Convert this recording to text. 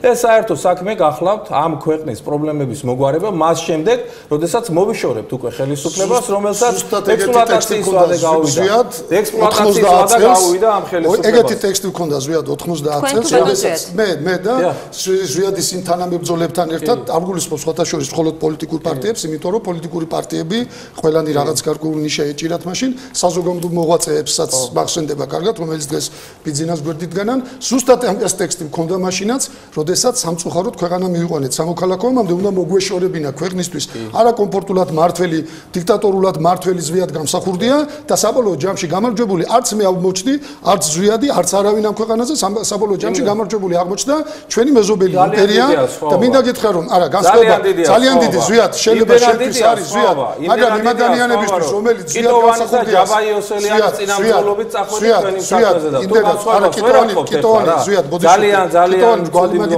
ეს საერთო საქმე გახლავთ ამ ქვეყნის პრობლემების მოგვარება მას შემდეგ, როდესაც მოვიშორებთ უკვე ხელისუფლებას, რომელსაც ექსპლუატაციის ვადა გავუვიდა. ექსპლუატაციის ვადა გავუვიდა ამ ხელისუფლებას. ეგეთი ტექსტი მქონდა ზვიად 90 წელს, როდესაც მე და ზვიადის იმ თანამებრძოლებთან ერთად არ გულისხმობს სხვათა შორის მხოლოდ პოლიტიკურ პარტიებს, იმიტომ რომ პოლიტიკური პარტიები ყველანი რაღაც გარკვეული ნიშა ეჭირათ მაშინ საზოგადო მოღვაწეებსაც მახსენდება კარგად, რომელიც დღეს ბიძინას გვერდით განან. ზუსტად ეს ტექსტი მქონდა მაშინაც, როდესაც სამწუხაროდ ქვეყანა მიიყვანეთ სამოქალაქოებამდე, უნდა მოგვეშორებინა ქვეყნისთვის არაკომფორტულად მართველი, დიქტატორულად მართველი ზვიად გამსახურდია და საბოლოო ჯამში გამარჯვებული არც მე აღმოჩნდი, არც ზვიადი, არც არავინ ამ ქვეყანაზე საბოლოო ჯამში გამარჯვებული აღმოჩნდა ჩვენი მეზობელი იმპერია და მინდა გითხრა რომ არა განსხვავება ძალიან დიდი ზვიად შეიძლება შეგვიძლია არის ზვიად, მაგრამ იმ ადამიანებისთვის რომელიც ზვიად გამსახურდია ჯაბაიოსელიანის წინამძღოლობით წახვედით ჩვენი საქმეზე და თუ კიტოვანი ზვიად ძალიან ძალიან გვალიმაგი